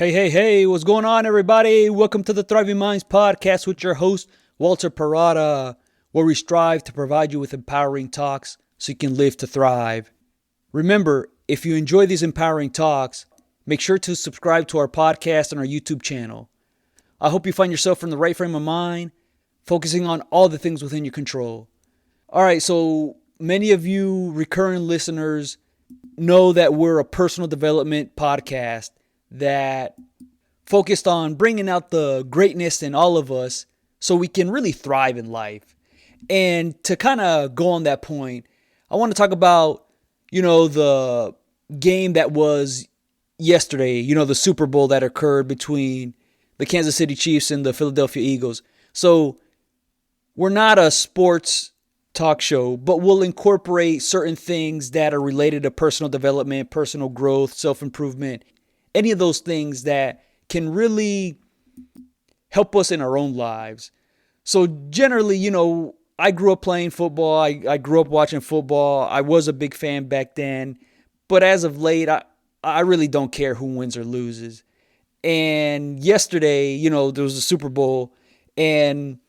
Hey, what's going on, everybody? Welcome to the Thriving Minds podcast with your host, Walter Parada, where we strive to provide you with empowering talks so you can live to thrive. Remember, if you enjoy these empowering talks, make sure to subscribe to our podcast and our YouTube channel. I hope you find yourself in the right frame of mind, focusing on all the things within your control. All right, so many of you recurring listeners know that we're a personal development podcast that focused on bringing out the greatness in all of us so we can really thrive in life. And to kind of go on that point, I want to talk about, the game that was yesterday, the Super Bowl that occurred between the Kansas City Chiefs and the Philadelphia Eagles. So we're not a sports talk show, but we'll incorporate certain things that are related to personal development, personal growth, self-improvement, any of those things that can really help us in our own lives. So generally, I grew up playing football. I grew up watching football. I was a big fan back then. But as of late, I really don't care who wins or loses. And yesterday, there was a Super Bowl. And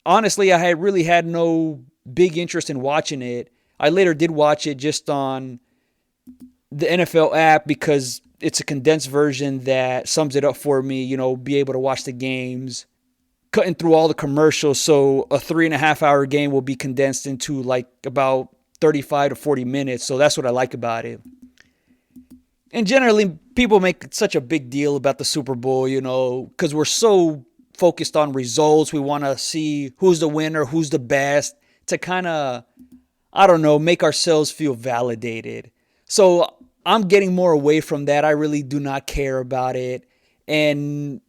honestly, I had really had no big interest in watching it. I later did watch it just on the NFL app because it's a condensed version that sums it up for me, be able to watch the games, cutting through all the commercials. So a 3.5 hour game will be condensed into like about 35 to 40 minutes. So that's what I like about it. And generally, people make such a big deal about the Super Bowl, because we're so focused on results. We want to see who's the winner, who's the best, to kind of, make ourselves feel validated. So I'm getting more away from that. I really do not care about it. And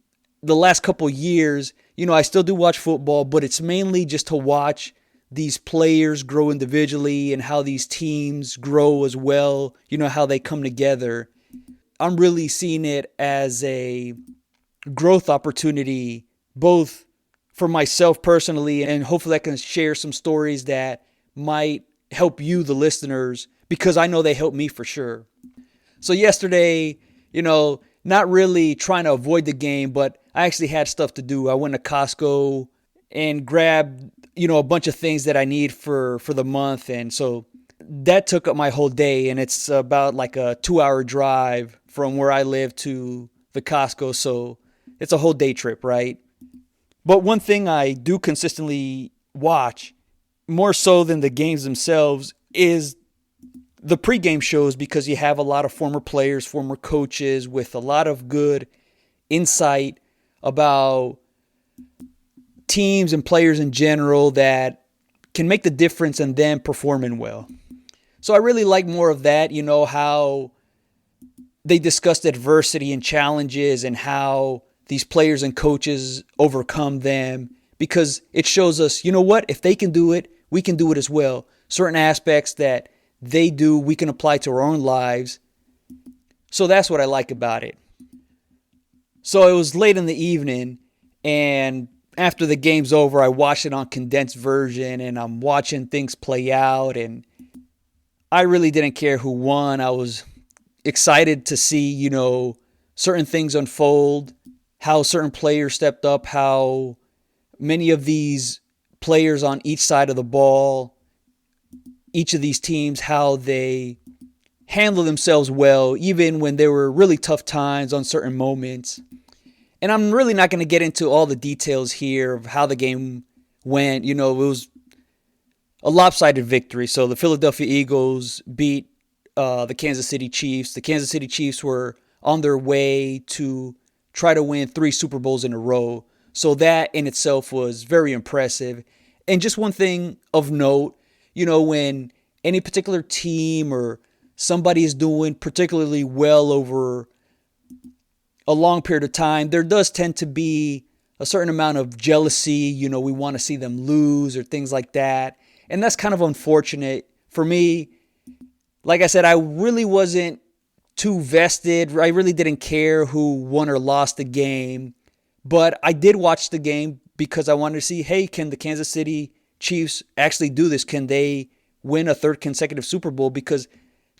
the last couple years, I still do watch football, but it's mainly just to watch these players grow individually and how these teams grow as well, how they come together. I'm really seeing it as a growth opportunity, both for myself personally, and hopefully I can share some stories that might help you, the listeners, because I know they helped me for sure. So yesterday, not really trying to avoid the game, but I actually had stuff to do. I went to Costco and grabbed, a bunch of things that I need for the month. And so that took up my whole day. And it's about like a 2-hour drive from where I live to the Costco. So it's a whole day trip, right? But one thing I do consistently watch, more so than the games themselves, is the pregame shows, because you have a lot of former players, former coaches with a lot of good insight about teams and players in general that can make the difference in them performing well. So I really like more of that, how they discussed adversity and challenges and how these players and coaches overcome them, because it shows us, if they can do it, we can do it as well. Certain aspects that they do, we can apply to our own lives. So that's what I like about it. So it was late in the evening, and after the game's over, I watched it on condensed version, and I'm watching things play out, and I really didn't care who won. I was excited to see, certain things unfold, how certain players stepped up, how many of these players on each side of the ball, each of these teams, how they handle themselves well, even when there were really tough times on certain moments. And I'm really not going to get into all the details here of how the game went. It was a lopsided victory. So the Philadelphia Eagles beat the Kansas City Chiefs. The Kansas City Chiefs were on their way to try to win 3 Super Bowls in a row. So that in itself was very impressive. And just one thing of note, when any particular team or somebody is doing particularly well over a long period of time, there does tend to be a certain amount of jealousy. We want to see them lose or things like that. And that's kind of unfortunate. For me, like I said, I really wasn't too vested. I really didn't care who won or lost the game. But I did watch the game because I wanted to see, hey, can the Kansas City Chiefs actually do this? Can they win a 3rd consecutive Super Bowl? Because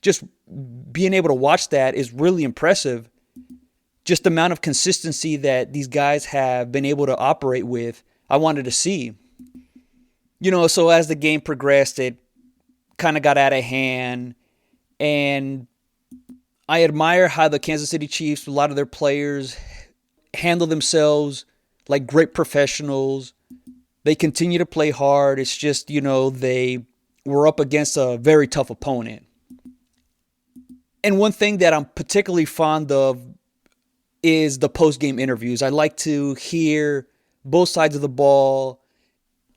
just being able to watch that is really impressive. just the amount of consistency that these guys have been able to operate with, I wanted to see. So as the game progressed, it kind of got out of hand. And I admire how the Kansas City Chiefs, a lot of their players, handle themselves like great professionals. They continue to play hard. It's just, they were up against a very tough opponent. And one thing that I'm particularly fond of is the post-game interviews. I like to hear both sides of the ball.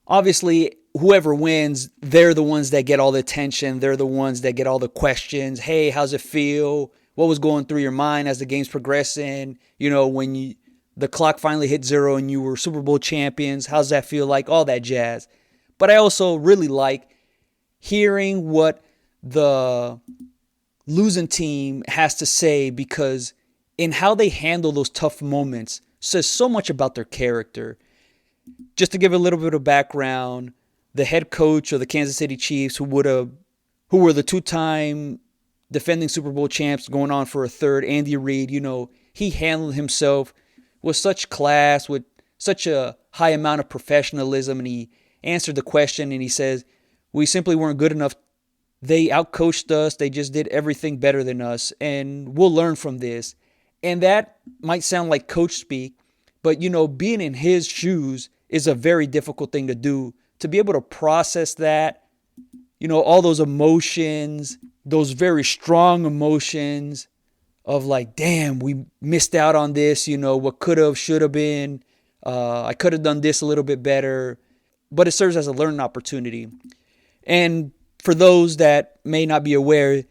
Obviously, whoever wins, they're the ones that get all the attention. They're the ones that get all the questions. Hey, how's it feel? What was going through your mind as the game's progressing? When the clock finally hit 0 and you were Super Bowl champions, how's that feel like? All that jazz. But I also really like hearing what the losing team has to say, because in how they handle those tough moments says so much about their character. Just to give a little bit of background, the head coach of the Kansas City Chiefs, who were the two-time defending Super Bowl champs going on for a third, Andy Reid, he handled himself with such class, with such a high amount of professionalism, and he answered the question and he says, we simply weren't good enough. They outcoached us. They just did everything better than us, and we'll learn from this. And that might sound like coach speak, but, being in his shoes is a very difficult thing to do. To be able to process that, all those emotions, those very strong emotions of like, damn, we missed out on this, what could have, should have been. I could have done this a little bit better. But it serves as a learning opportunity. And for those that may not be aware,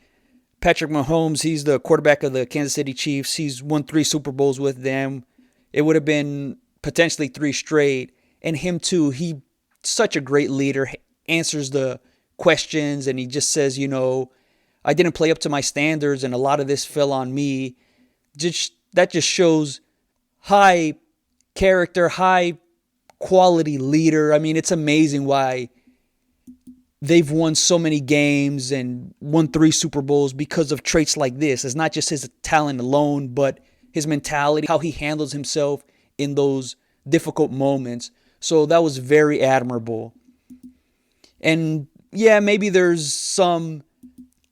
Patrick Mahomes, he's the quarterback of the Kansas City Chiefs. He's won 3 Super Bowls with them. It would have been potentially 3 straight. And him too, he's such a great leader, answers the questions, and he just says, I didn't play up to my standards and a lot of this fell on me. That just shows high character, high quality leader. I mean, it's amazing why they've won so many games and won 3 Super Bowls because of traits like this. It's not just his talent alone, but his mentality, how he handles himself in those difficult moments. So that was very admirable. And yeah, maybe there's some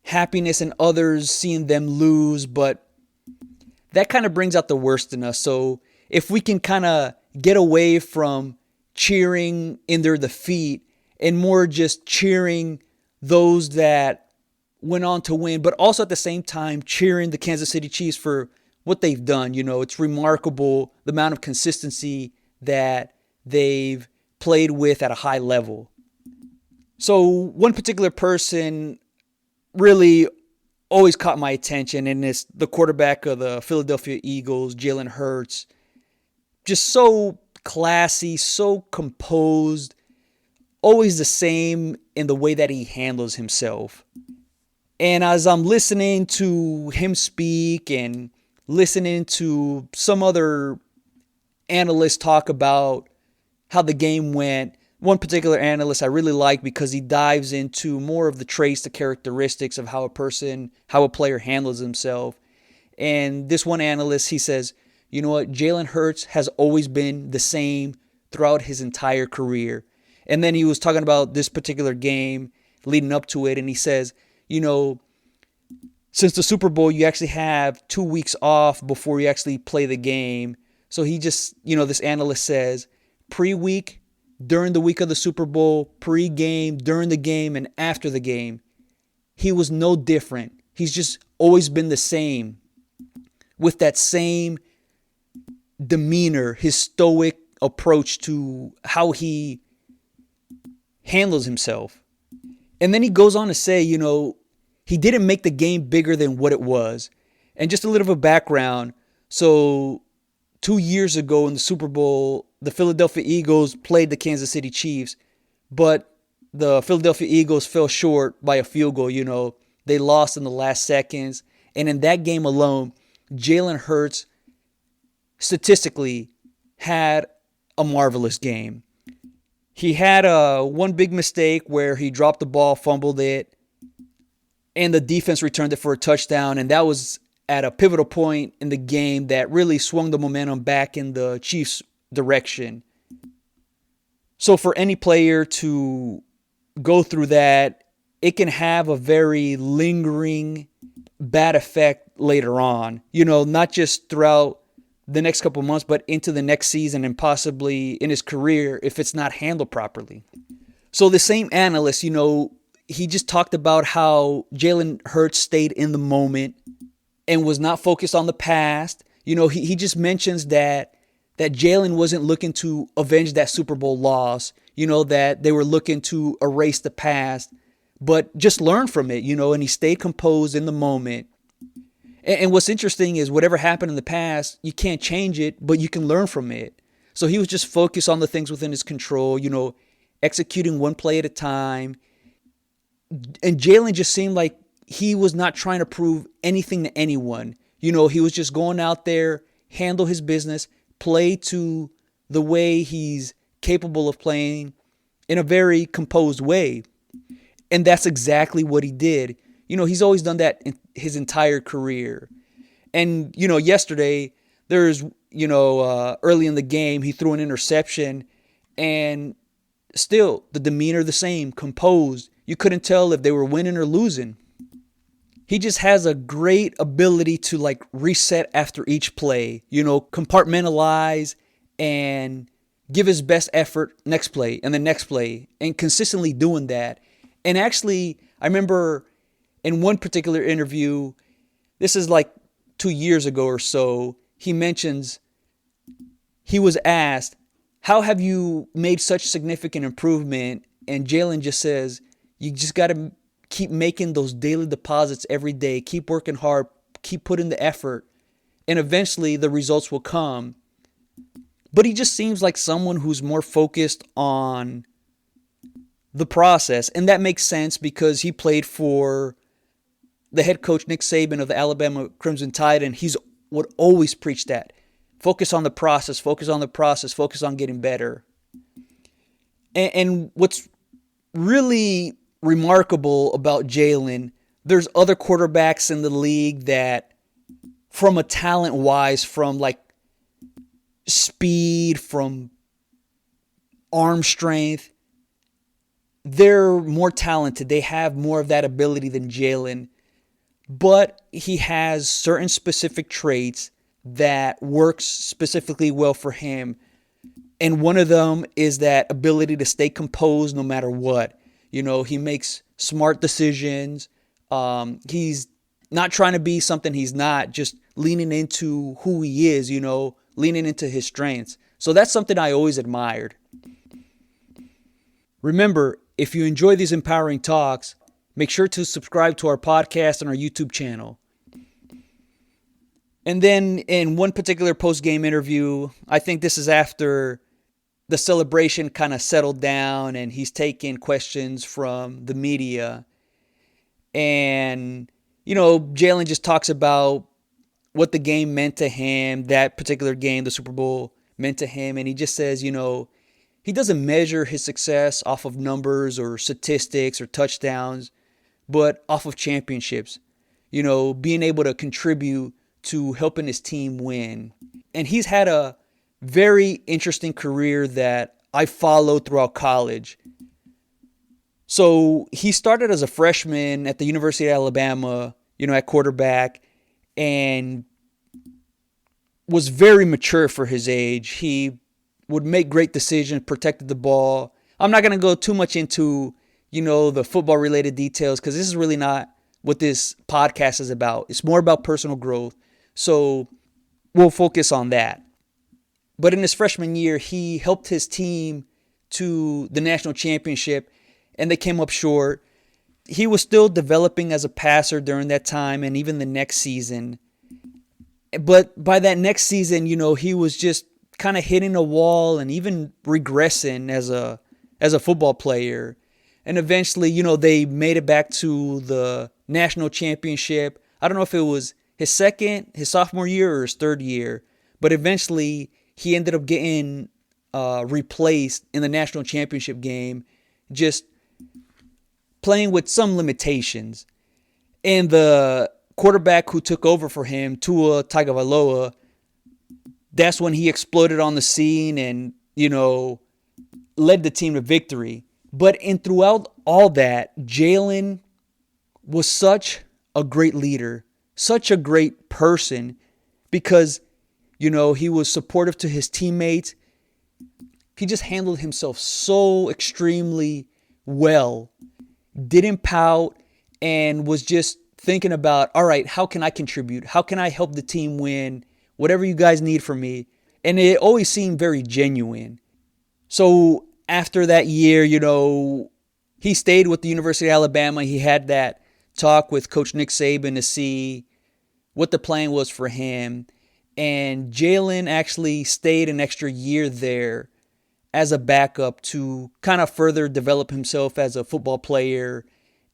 happiness in others seeing them lose, but that kind of brings out the worst in us. So if we can kind of get away from cheering in their defeat and more just cheering those that went on to win, but also at the same time cheering the Kansas City Chiefs for what they've done. It's remarkable the amount of consistency that they've played with at a high level. So one particular person really always caught my attention, and it's the quarterback of the Philadelphia Eagles, Jalen Hurts. Just so classy, so composed, always the same in the way that he handles himself. And as I'm listening to him speak and listening to some other analysts talk about how the game went, one particular analyst I really like because he dives into more of the traits, the characteristics of how a player handles himself. And this one analyst, he says, you know what, Jalen Hurts has always been the same throughout his entire career. And then he was talking about this particular game leading up to it, and he says, since the Super Bowl, you actually have 2 weeks off before you actually play the game. So he just, this analyst says, pre-week, during the week of the Super Bowl, pre-game, during the game, and after the game, he was no different. He's just always been the same, with that same demeanor, his stoic approach to how he handles himself. And then he goes on to say, he didn't make the game bigger than what it was. And just a little bit of background. So 2 years ago in the Super Bowl, the Philadelphia Eagles played the Kansas City Chiefs, but the Philadelphia Eagles fell short by a field goal. They lost in the last seconds. And in that game alone, Jalen Hurts statistically had a marvelous game. He had one big mistake where he dropped the ball, fumbled it, and the defense returned it for a touchdown. And that was at a pivotal point in the game that really swung the momentum back in the Chiefs' direction. So for any player to go through that, it can have a very lingering bad effect later on. Not just throughout the next couple months, but into the next season and possibly in his career if it's not handled properly. So the same analyst, he just talked about how Jalen Hurts stayed in the moment and was not focused on the past. He just mentions that Jalen wasn't looking to avenge that Super Bowl loss, that they were looking to erase the past, but just learn from it, and he stayed composed in the moment. And what's interesting is whatever happened in the past, you can't change it, but you can learn from it. So he was just focused on the things within his control, executing one play at a time. And Jalen just seemed like he was not trying to prove anything to anyone. He was just going out there, handle his business, play to the way he's capable of playing in a very composed way. And that's exactly what he did. He's always done that in his entire career. And, yesterday, early in the game, he threw an interception and still the demeanor the same, composed. You couldn't tell if they were winning or losing. He just has a great ability to reset after each play, compartmentalize and give his best effort next play and the next play and consistently doing that. And actually, I remember in one particular interview, this is 2 years ago or so, he mentions he was asked, how have you made such significant improvement? And Jalen just says, you just got to keep making those daily deposits every day. Keep working hard. Keep putting the effort. And eventually the results will come. But he just seems like someone who's more focused on the process. And that makes sense because he played for the head coach, Nick Saban of the Alabama Crimson Tide, and he's would always preach that. Focus on the process, focus on the process, focus on getting better. And what's really remarkable about Jalen, there's other quarterbacks in the league that from a talent-wise, from speed, from arm strength, they're more talented. They have more of that ability than Jalen. But he has certain specific traits that works specifically well for him. And one of them is that ability to stay composed no matter what. He makes smart decisions. He's not trying to be something he's not, just leaning into who he is, leaning into his strengths. So that's something I always admired. Remember, if you enjoy these empowering talks, make sure to subscribe to our podcast and our YouTube channel. And then in one particular post-game interview, I think this is after the celebration kind of settled down and he's taking questions from the media. And, Jalen just talks about what the game meant to him, that particular game, the Super Bowl, meant to him. And he just says, he doesn't measure his success off of numbers or statistics or touchdowns, but off of championships, being able to contribute to helping his team win. And he's had a very interesting career that I followed throughout college. So he started as a freshman at the University of Alabama, at quarterback, and was very mature for his age. He would make great decisions, protected the ball. I'm not going to go too much into the football related details because this is really not what this podcast is about. It's more about personal growth. So we'll focus on that. But in his freshman year, he helped his team to the national championship and they came up short. He was still developing as a passer during that time and even the next season. But by that next season, he was just kind of hitting a wall and even regressing as a football player. And eventually, they made it back to the national championship. I don't know if it was his sophomore year or his third year, but eventually he ended up getting replaced in the national championship game, just playing with some limitations. And the quarterback who took over for him, Tua Tagovailoa, that's when he exploded on the scene and, led the team to victory. But throughout all that, Jalen was such a great leader, such a great person, because, he was supportive to his teammates. He just handled himself so extremely well, didn't pout, and was just thinking about, all right, how can I contribute? How can I help the team win? Whatever you guys need from me. And it always seemed very genuine. So after that year, he stayed with the University of Alabama. He had that talk with Coach Nick Saban to see what the plan was for him. And Jalen actually stayed an extra year there as a backup to kind of further develop himself as a football player.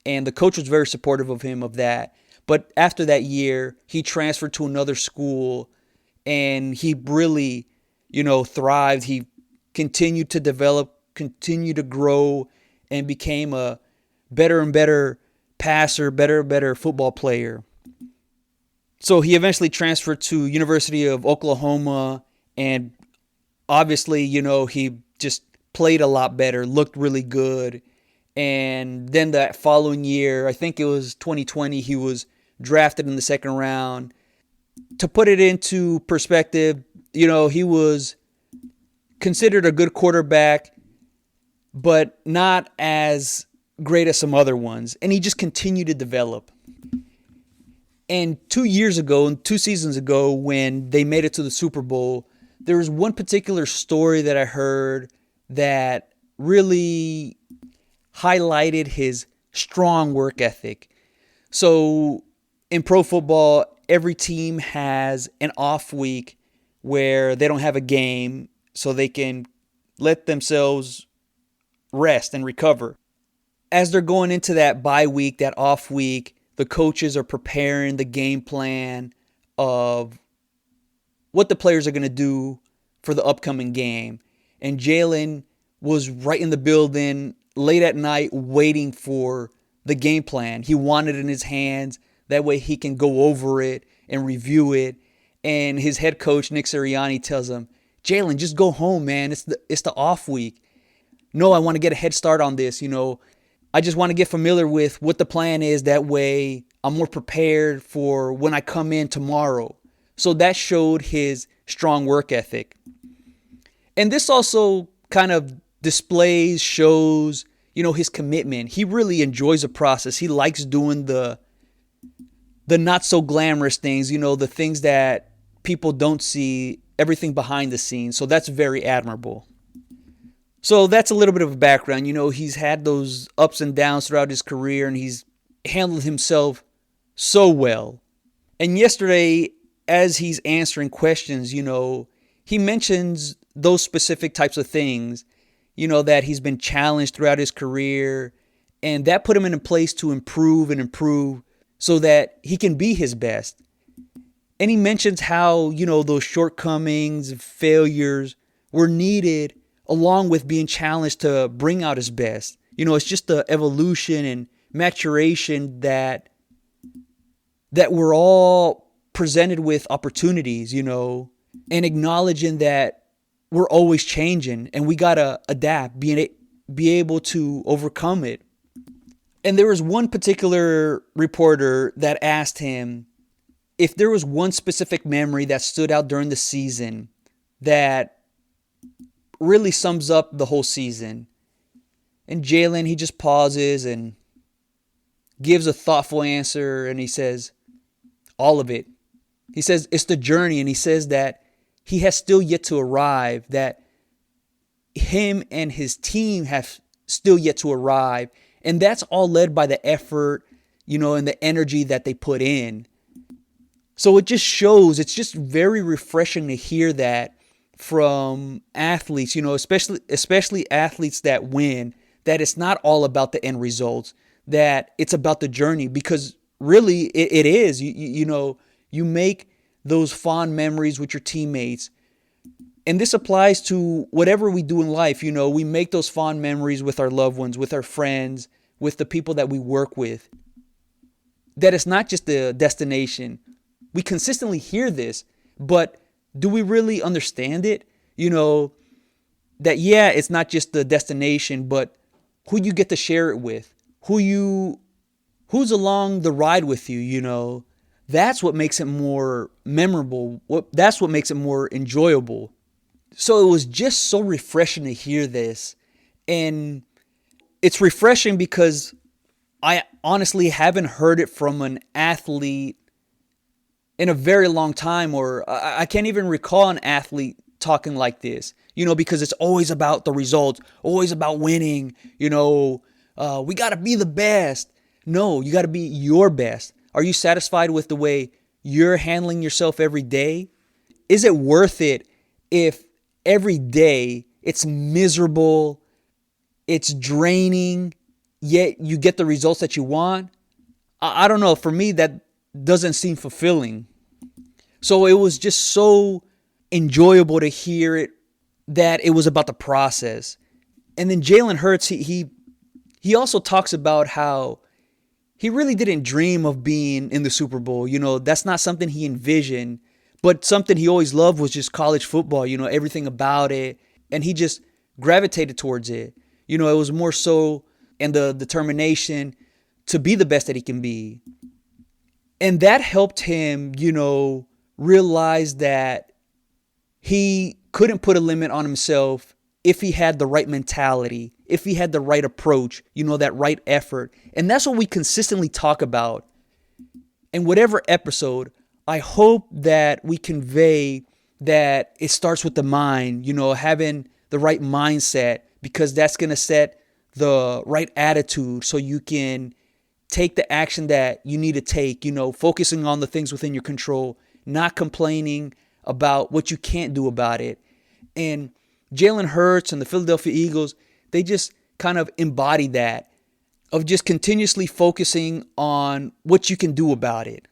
And the coach was very supportive of him of that. But after that year, he transferred to another school and he really, thrived. He continued to develop, continued to grow, and became a better and better passer, better and better football player. So he eventually transferred to University of Oklahoma, and obviously, he just played a lot better, looked really good. And then that following year, I think it was 2020, he was drafted in the second round. To put it into perspective, he was considered a good quarterback, but not as great as some other ones. And he just continued to develop. And 2 seasons ago, when they made it to the Super Bowl, there was one particular story that I heard that really highlighted his strong work ethic. So in pro football, every team has an off week where they don't have a game so they can let themselves rest and recover. As they're going into that bye week, that off week, the coaches are preparing the game plan of what the players are going to do for the upcoming game. And Jalen was right in the building late at night waiting for the game plan. He wanted it in his hands. That way he can go over it and review it. And his head coach, Nick Sirianni, tells him, Jalen, just go home, man. It's the off week. No, I want to get a head start on this. I just want to get familiar with what the plan is. That way I'm more prepared for when I come in tomorrow. So that showed his strong work ethic. And this also kind of shows, his commitment. He really enjoys the process. He likes doing the not so glamorous things, the things that people don't see, everything behind the scenes. So that's very admirable. So that's a little bit of a background. He's had those ups and downs throughout his career, and he's handled himself so well. And yesterday, as he's answering questions, he mentions those specific types of things, that he's been challenged throughout his career, and that put him in a place to improve so that he can be his best. And he mentions how, those shortcomings, failures were needed along with being challenged to bring out his best. It's just the evolution and maturation that we're all presented with opportunities, and acknowledging that we're always changing and we got to adapt, be able to overcome it. And there was one particular reporter that asked him if there was one specific memory that stood out during the season that really sums up the whole season. And Jalen, he just pauses and gives a thoughtful answer, and he says, all of it. He says it's the journey, and he says that he has still yet to arrive, that him and his team have still yet to arrive. And that's all led by the effort, and the energy that they put in. So it just shows, it's just very refreshing to hear that from athletes, especially athletes that win, that it's not all about the end results, that it's about the journey, because really it is. You make those fond memories with your teammates. And this applies to whatever we do in life. We make those fond memories with our loved ones, with our friends, with the people that we work with. that it's not just the destination. We consistently hear this, but do we really understand it? That yeah, it's not just the destination, but who you get to share it with, who's along the ride with you. That's what makes it more memorable. That's what makes it more enjoyable. So it was just so refreshing to hear this. And it's refreshing because I honestly haven't heard it from an athlete in a very long time, or I can't even recall an athlete talking like this, because it's always about the results, always about winning, we got to be the best. No, you got to be your best. Are you satisfied with the way you're handling yourself every day? Is it worth it if every day it's miserable, it's draining, yet you get the results that you want? I don't know. For me, that doesn't seem fulfilling. So it was just so enjoyable to hear it, that it was about the process. And then Jalen Hurts, he also talks about how he really didn't dream of being in the Super Bowl. That's not something he envisioned, but something he always loved was just college football, everything about it. And he just gravitated towards it. It was more so in the determination to be the best that he can be. And that helped him, realize that he couldn't put a limit on himself if he had the right mentality, if he had the right approach, that right effort. And that's what we consistently talk about. In whatever episode, I hope that we convey that it starts with the mind, having the right mindset, because that's going to set the right attitude so you can take the action that you need to take, focusing on the things within your control, not complaining about what you can't do about it. And Jalen Hurts and the Philadelphia Eagles, they just kind of embody that, of just continuously focusing on what you can do about it.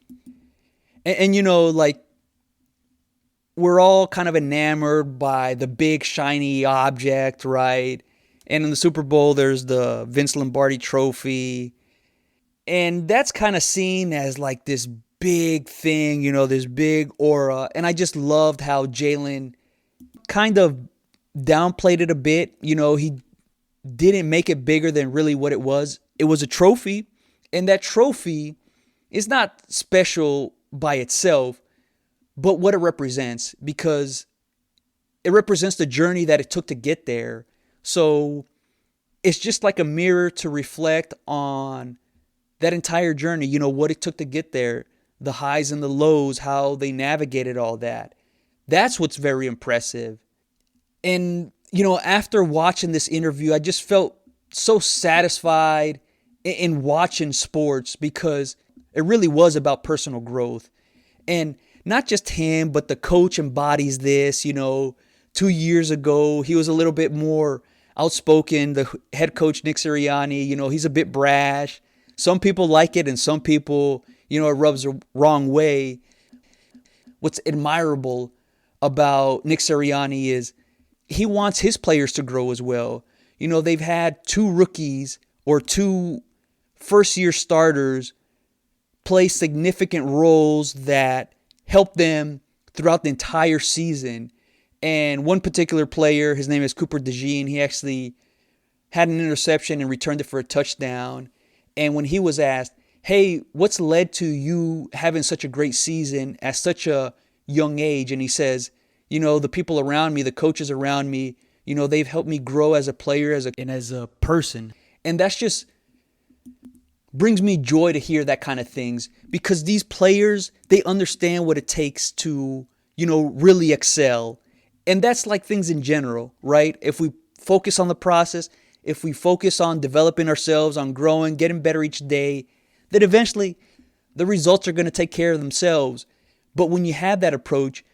And we're all kind of enamored by the big shiny object, right? And in the Super Bowl, there's the Vince Lombardi trophy. And that's kind of seen as like this big thing, this big aura. And I just loved how Jalen kind of downplayed it a bit. He didn't make it bigger than really what it was. It was a trophy. And that trophy is not special by itself, but what it represents, because it represents the journey that it took to get there. So it's just like a mirror to reflect on that entire journey, what it took to get there, the highs and the lows, how they navigated all that. That's what's very impressive. And, after watching this interview, I just felt so satisfied in watching sports, because it really was about personal growth. And not just him, but the coach embodies this. 2 years ago, he was a little bit more outspoken. The head coach, Nick Sirianni, he's a bit brash. Some people like it and some people, it rubs the wrong way. What's admirable about Nick Sirianni is he wants his players to grow as well. They've had 2 rookies or 2 first-year starters play significant roles that help them throughout the entire season. And one particular player, his name is Cooper DeJean, he actually had an interception and returned it for a touchdown. And when he was asked, hey, what's led to you having such a great season at such a young age? And he says, the people around me, the coaches around me, they've helped me grow as a player and as a person. And that's just brings me joy to hear that kind of things, because these players, they understand what it takes to, really excel. And that's like things in general, right? If we focus on the process, if we focus on developing ourselves, on growing, getting better each day, then eventually the results are going to take care of themselves. But when you have that approach,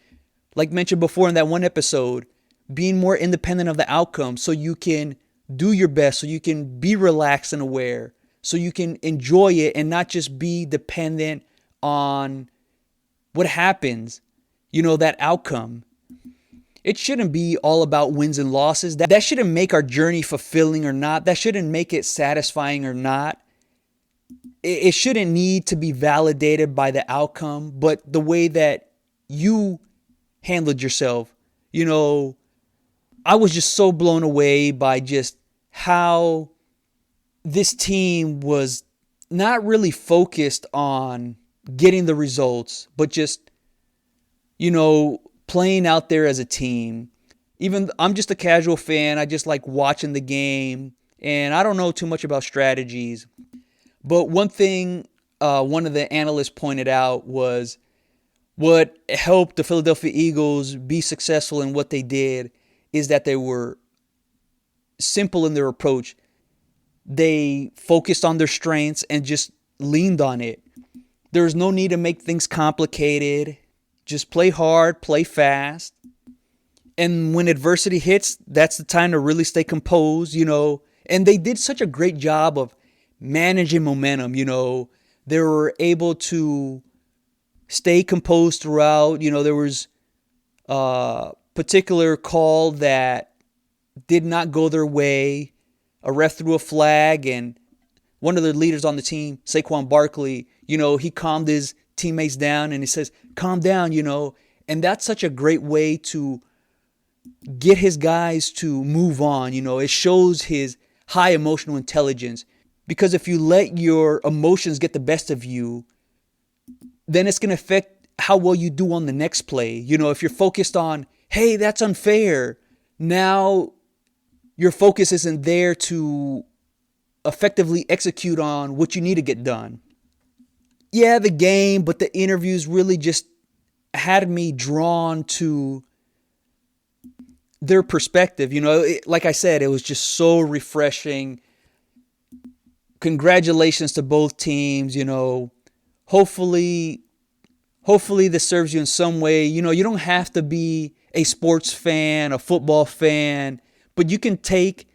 like mentioned before in that one episode, being more independent of the outcome so you can do your best, so you can be relaxed and aware, so you can enjoy it and not just be dependent on what happens, that outcome. It shouldn't be all about wins and losses. That shouldn't make our journey fulfilling or not. That shouldn't make it satisfying or not. it shouldn't need to be validated by the outcome, but the way that you handled yourself. You know, I was just so blown away by just how this team was not really focused on getting the results, but just, playing out there as a team. Even I'm just a casual fan. I just like watching the game, and I don't know too much about strategies. But one thing one of the analysts pointed out was what helped the Philadelphia Eagles be successful in what they did is that they were simple in their approach. They focused on their strengths and just leaned on it. There's no need to make things complicated. Just play hard, play fast. And when adversity hits, that's the time to really stay composed, And they did such a great job of managing momentum, They were able to stay composed throughout. There was a particular call that did not go their way. A ref threw a flag, and one of the leaders on the team, Saquon Barkley, he calmed his teammates down, and he says, calm down, And that's such a great way to get his guys to move on. It shows his high emotional intelligence. Because if you let your emotions get the best of you, then it's going to affect how well you do on the next play. If you're focused on, hey, that's unfair, now your focus isn't there to effectively execute on what you need to get done. Yeah, the game, but the interviews really just had me drawn to their perspective. Like I said, it was just so refreshing. Congratulations to both teams. Hopefully this serves you in some way. You don't have to be a sports fan, a football fan, but you can take,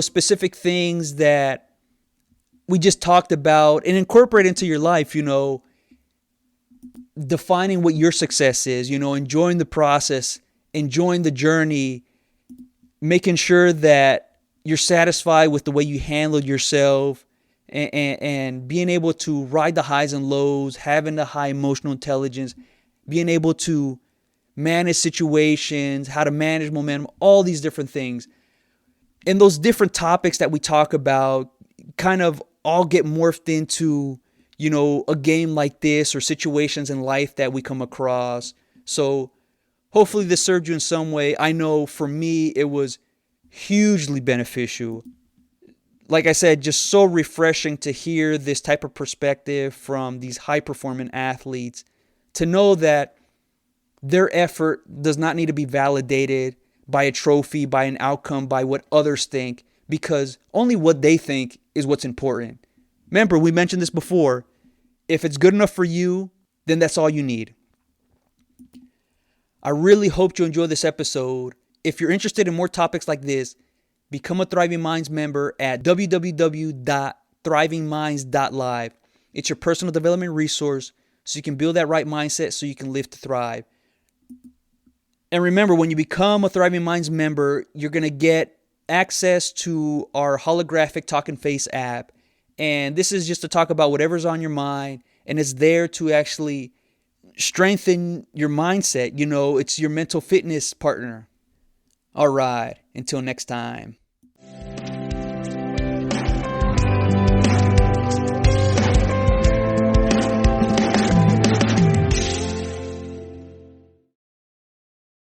specific things that we just talked about and incorporate into your life, defining what your success is, enjoying the process, enjoying the journey, making sure that you're satisfied with the way you handled yourself, and being able to ride the highs and lows, having the high emotional intelligence, being able to manage situations, how to manage momentum, all these different things. And those different topics that we talk about kind of all get morphed into, a game like this or situations in life that we come across. So hopefully this served you in some way. I know for me, it was hugely beneficial. Like I said, just so refreshing to hear this type of perspective from these high-performing athletes, to know that their effort does not need to be validated by a trophy, by an outcome, by what others think, because only what they think is what's important. Remember, we mentioned this before. If it's good enough for you, then that's all you need. I really hope you enjoyed this episode. If you're interested in more topics like this, become a Thriving Minds member at www.thrivingminds.live. It's your personal development resource so you can build that right mindset so you can live to thrive. And remember, when you become a Thriving Minds member, you're going to get access to our holographic Talking Face app. And this is just to talk about whatever's on your mind. And it's there to actually strengthen your mindset. It's your mental fitness partner. All right. Until next time.